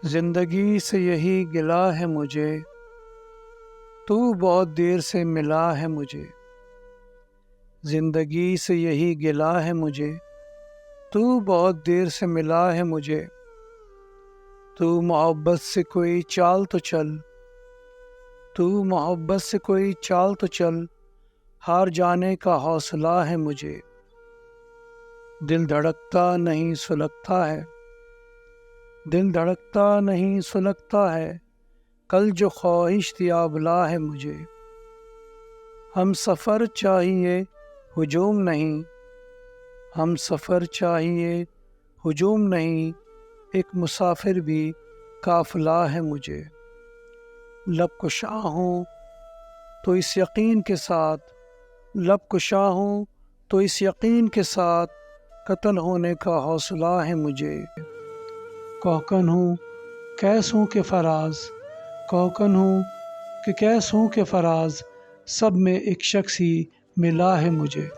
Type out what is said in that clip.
زندگی سے یہی گلا ہے مجھے، تو بہت دیر سے ملا ہے مجھے۔ زندگی سے یہی گلا ہے مجھے، تو بہت دیر سے ملا ہے مجھے۔ تو محبت سے کوئی چال تو چل، تو محبت سے کوئی چال تو چل، ہار جانے کا حوصلہ ہے مجھے۔ دل دھڑکتا نہیں سلگتا ہے، دل دھڑکتا نہیں سلگتا ہے، کل جو خواہش تھی آبلا ہے مجھے۔ ہم سفر چاہیے ہجوم نہیں، ہم سفر چاہیے ہجوم نہیں، ایک مسافر بھی قافلہ ہے مجھے۔ لب کشا ہوں تو اس یقین کے ساتھ، لب کشا ہوں تو اس یقین کے ساتھ، قتل ہونے کا حوصلہ ہے مجھے۔ کوکن ہوں کیس ہوں کہ فراز، کوکن ہوں کہ کیس ہوں کہ فراز، سب میں ایک شخص ہی ملا ہے مجھے۔